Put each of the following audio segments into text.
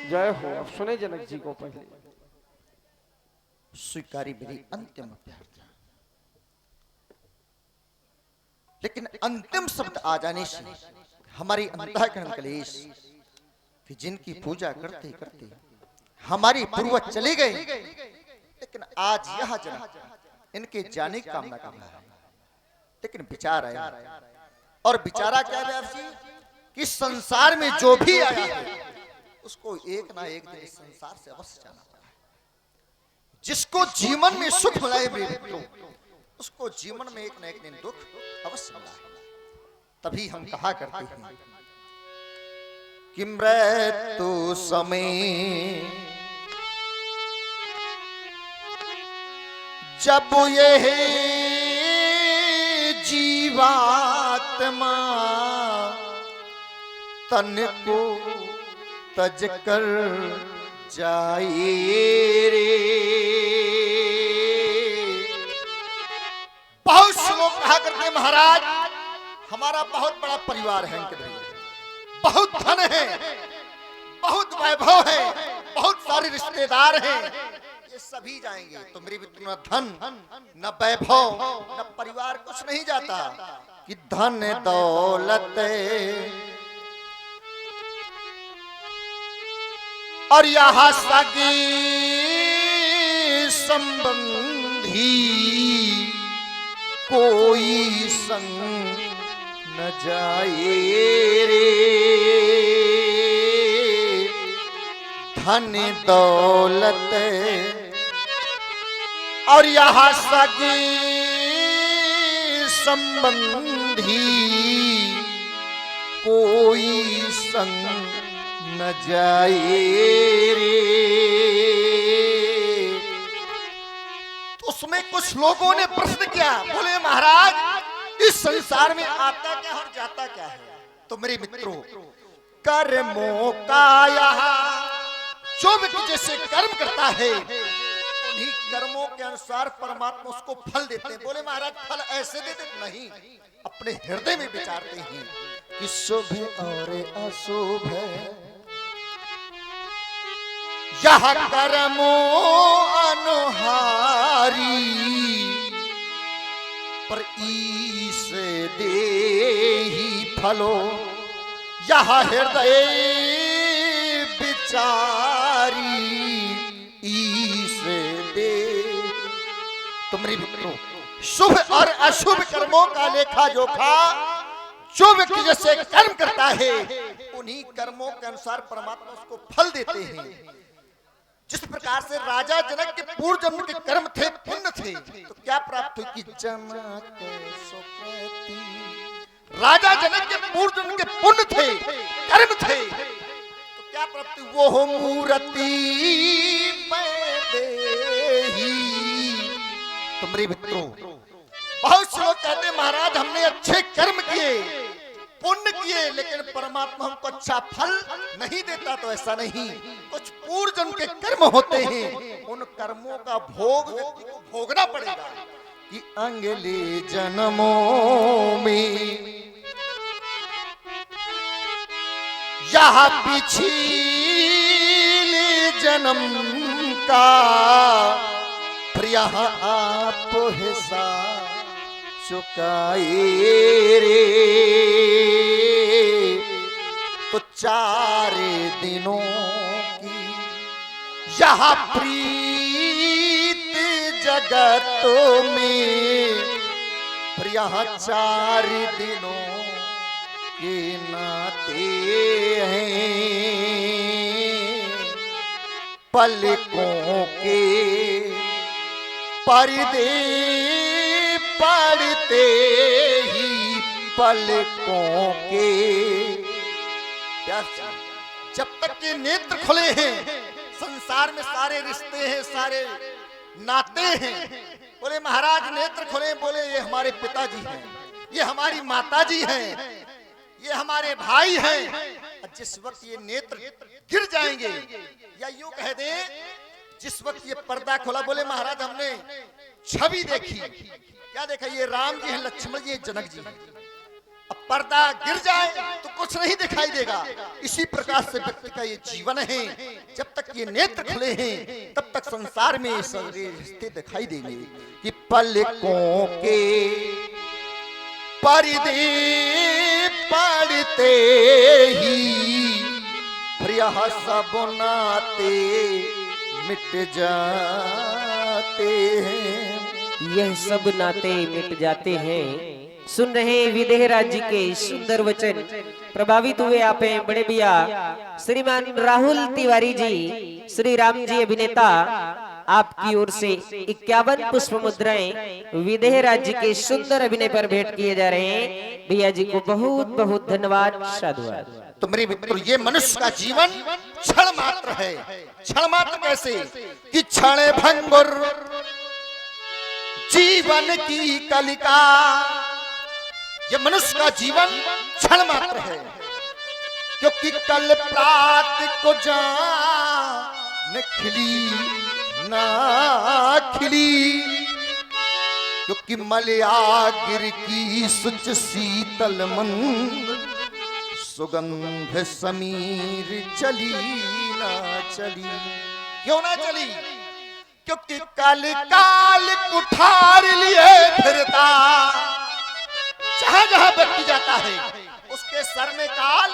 जय हो। अब सुने जनक जी को पहले। स्वीकारी मेरी अंतिम अभ्यर्थना, लेकिन अंतिम शब्द आ जाने से हमारी अंतःकरण क्लेश कि जिनकी पूजा करते करते हमारे पूर्वज चले गए, लेकिन आज यह जन्म इनके जाने की कामना कर रहा है। लेकिन विचार आया, और विचारा क्या व्यास जी कि संसार में जो भी आया है उसको एक ना एक दिन इस संसार से अवश्य जाना पड़ा है। जिसको जीवन में सुख मिला है मेरे मित्रों, उसको जीवन में एक ना एक दिन दुख अवश्य मिला है। तभी हम कहा करते हैं कि मृत्यु समय जब ये जीवात्मा तन को तज कर जाए रे। बहुत से लोग कहा करते महाराज हमारा बहुत बड़ा परिवार है, बहुत धन है, बहुत वैभव है, बहुत सारे रिश्तेदार हैं, ये सभी जाएंगे। तो मेरे मित्र न धन न वैभव न परिवार कुछ नहीं जाता, कि धन दौलत और यहाँ सगी संबंधी कोई संग न जाए रे। धन दौलत और यहाँ सगी संबंधी कोई संग न जाए रे। तो उसमें कुछ लोगों ने प्रश्न किया, बोले महाराज इस संसार में आता क्या और जाता क्या है? तो मेरे मित्रों कर्मों का यहाँ जो व्यक्ति जैसे कर्म करता है उन्हीं कर्मों के अनुसार परमात्मा उसको फल देते हैं। बोले महाराज फल ऐसे देते नहीं, अपने हृदय में विचारते हैं कि शुभ और अशुभ यह कर्मों अनुहारी पर ईश दे ही फलो यह हृदय विचारी ईश दे। तुम्हारी मित्रों शुभ और अशुभ कर्मों का लेखा जोखा जो व्यक्ति जैसे कर्म करता है उन्हीं कर्मों के अनुसार परमात्मा उसको फल देते हैं। जिस प्रकार से राजा जनक के पूर्व जन्म के कर्म थे, पुण्य थे, तो क्या प्राप्त हुई कि जनक सुकृति। राजा जनक के पूर्व जन्म के पुण्य थे, कर्म थे, तो क्या प्राप्त हुई? वो मूर्ति मैं देही। तुम्हारे मित्रों बहुत से लोग कहते महाराज हमने अच्छे कर्म किए, पुण्य किए, लेकिन परमात्मा हमको अच्छा फल नहीं देता। तो ऐसा नहीं, कुछ पूर्व जन्म के कर्म होते हैं, उन कर्मों का भोग व्यक्ति को भोगना पड़ेगा। कि अगले जन्मों में यह पिछले जन्म का प्रिय आप हिसाब चुकाए रे। तो 4 दिनों की यह प्रीत जगत में प्रिय 4 दिनों के नाते हैं। पलकों के पर्दे पड़ते ही पलकों के जब तक के नेत्र खुले हैं संसार में सारे रिश्ते हैं, सारे नाते हैं। बोले महाराज नेत्र खुले, बोले ये हमारे पिताजी हैं, ये हमारी माताजी हैं, ये हमारे भाई हैं। जिस वक्त ये नेत्र गिर जाएंगे या यूं कह दे जिस वक्त ये पर्दा खोला, बोले महाराज हमने छवि देखी। क्या देखा? ये राम जी हैं, लक्ष्मण जी हैं, जनक जी हैं। अब पर्दा गिर जाए तो कुछ नहीं दिखाई देगा। इसी प्रकार से व्यक्ति का ये जीवन है, जब तक ये नेत्र खुले हैं तब तक संसार में सारे रिश्ते दिखाई देंगे कि पलकों के पर्दे पड़ते ही प्रिय सब नाते मिट जाते हैं। यह सब नाते मिट जाते हैं। सुन रहे विदेहराज जी के सुंदर वचन, प्रभावित हुए आप हैं बड़े भैया श्रीमान राहुल तिवारी जी, श्री राम जी अभिनेता, आपकी ओर से 51 पुष्प मुद्राएं विदेहराज जी के सुंदर अभिनय पर भेंट किए जा रहे हैं। भैया जी को बहुत बहुत धन्यवाद, साधुवाद। तो मेरे मित्रों, ये मनुष्य का जीवन क्षण मात्र है। क्षण मात्र कैसे कि क्षण भंगुर जीवन की कलिका। ये मनुष्य का जीवन क्षण मात्र है, क्योंकि कल प्रात को जान खिली ना खिली, क्योंकि मलयागिर की सुच शीतल मंद सुगंध समीर चली ना चली। क्यों ना चली? क्योंकि काल काल कुठार लिए फिरता। जहां जहां व्यक्ति जाता है उसके सर में काल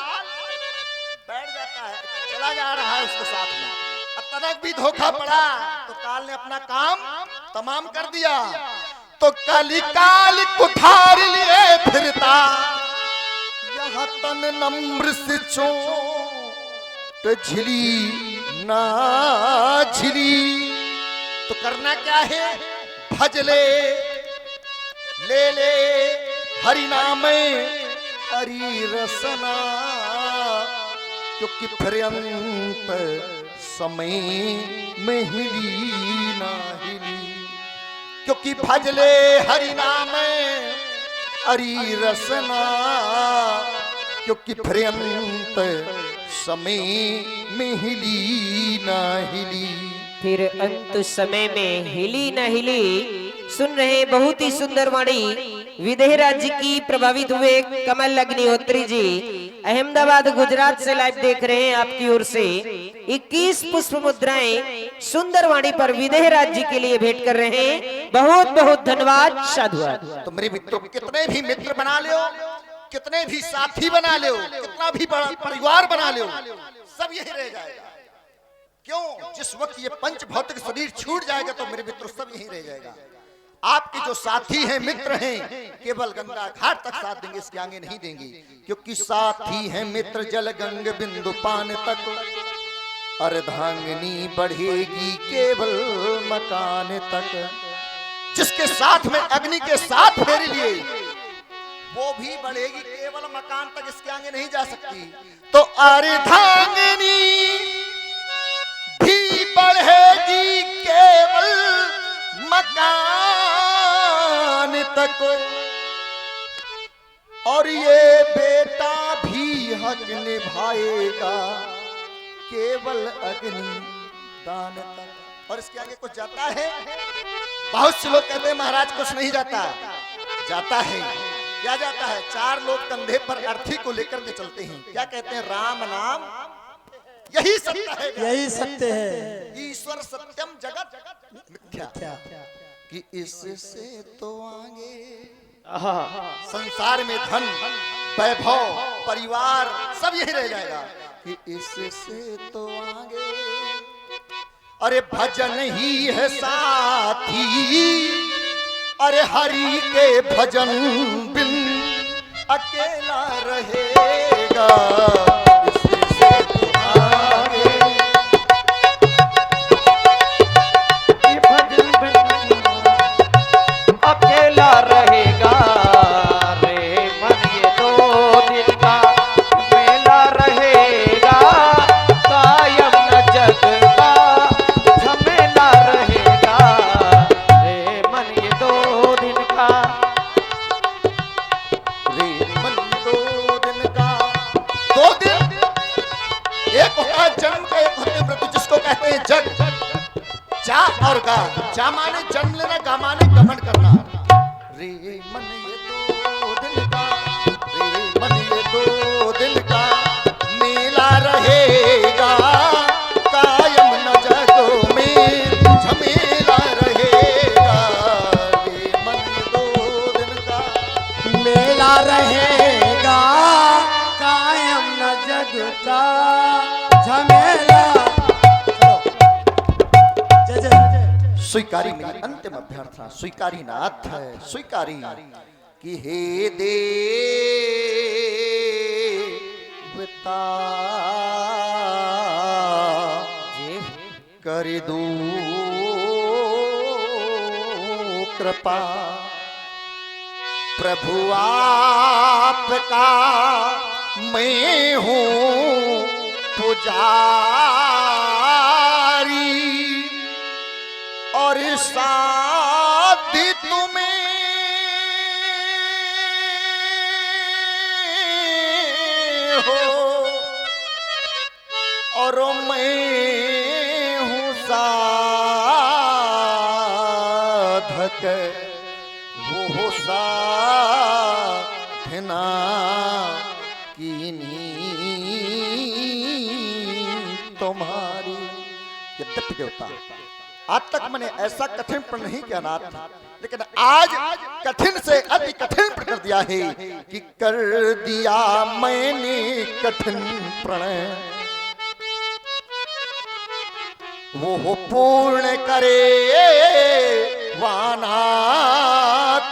बैठ जाता है, चला जा रहा है उसके साथ में। अचानक भी धोखा पड़ा तो काल ने अपना काम तमाम कर दिया। तो काली काल कुठार लिए फिरता, यहाँ तन नम्र से चोट झिली ना झिली। तो करना क्या है? भज ले हरि नाम हरि रसना, क्योंकि पर्यंत समय में हिली ना हिली। क्योंकि भज ले हरि नाम हरि रसना, क्योंकि पर्यंत समय में हिली ना हिली। फिर अंत समय में हिली न हिली। सुन रहे बहुत ही सुंदर वाणी विदेहराज जी की, प्रभावित हुए कमल अग्निहोत्री जी अहमदाबाद गुजरात से लाइव देख रहे हैं। आपकी ओर से 21 पुष्प मुद्राएं सुंदर वाणी पर विदेहराज जी के लिए भेंट कर रहे हैं। बहुत बहुत धन्यवाद, साधुवाद। तो मेरे मित्रों, कितने भी मित्र बना लो, कितने भी साथी बना लो, कितना भी बड़ा परिवार बना लो, सब यही रह जाएगा। क्यों? जिस वक्त ये पंच भौतिक शरीर छूट जाएगा तो मेरे मित्रों सब यही रह जाएगा। आपके जो साथी हैं, मित्र हैं, केवल गंगा घाट तक साथ देंगे, इसके आगे नहीं देंगे। क्योंकि साथी हैं मित्र जल गंग बिंदु पान तक, अर्धांगिनी बढ़ेगी केवल मकान तक। जिसके साथ में अग्नि के साथ फेरी लिए वो भी बढ़ेगी केवल मकान तक, इसके आगे नहीं जा सकती। तो अर्धांगिनी भी बढ़ेगी केवल मकान तक, और ये बेटा भी हक निभाएगा केवल अग्नि दान तक। और इसके आगे कुछ जाता है? बहुत से लोग कहते हैं महाराज कुछ नहीं जाता। जाता है। क्या जाता है? 4 लोग कंधे पर अर्थी को लेकर के चलते हैं। क्या कहते हैं? राम नाम यही सत्य है, यही सत्य है। ईश्वर सत्यम जगत मिथ्या। कि इससे तो आगे संसार में धन वैभव परिवार सब यही रह जाएगा। कि इससे तो आगे अरे भजन ही है साथी, अरे हरि के भजन बिन अकेला रहेगा। और गा, जा माने जन्म लेना, गा माने गमन करना। रे मन ये 2 दिन का, रे मन ये 2 दिन का मेला रहेगा का स्वीकारी मेरी अंतिम अभ्यर्थना, स्वीकारी नाथ है, स्वीकारी कि हे देवता कर दो कृपा, प्रभु आपका मैं हूँ पुजारी और साथ तुम्हें हो और मैं हूँ साधक, वो साधना कीनी तुम्हारी। यद्यपि देवता आज तक मैंने ऐसा कठिन प्रण नहीं किया नाथ, लेकिन आज कठिन से अति कठिन प्रण कर दिया है कि कर दिया मैंने कठिन प्रण, वो पूर्ण करे वाना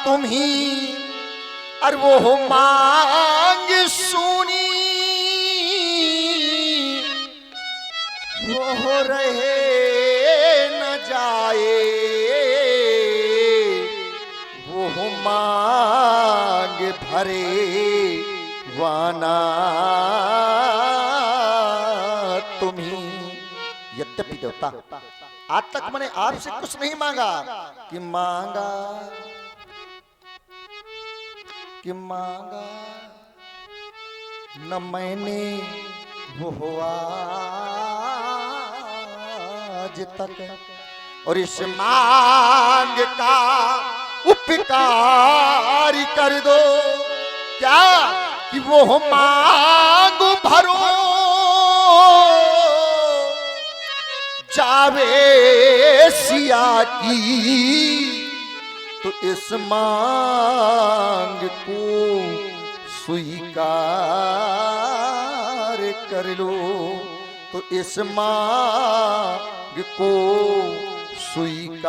तुम्ही, और वो मांग सुनी वो रहे न जाए, वो मांग भरे वाना तुम्ही। यद्यपि देवता आज तक मैंने आपसे कुछ नहीं मांगा कि मांगा न मैंने वो आज तक, और इस मांग का उपकार कर दो क्या कि वो मांग भरो जावे सिया की, तो इस मांग को स्वीकार कर लो, तो इस मांग को स्वीकार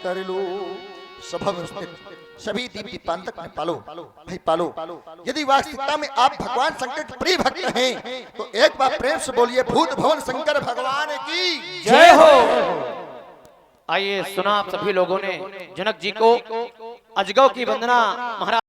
कर लो। सभा में स्थित सभी दीप दीपांतक में पालो भाई पालो। यदि वास्तविकता में आप भगवान शंकर के प्रिय भक्त हैं तो एक बार प्रेम से बोलिए भूत भवन शंकर भगवान की जय हो। आइए सुना आप सभी लोगों ने जनक जी को अजगौ की वंदना महाराज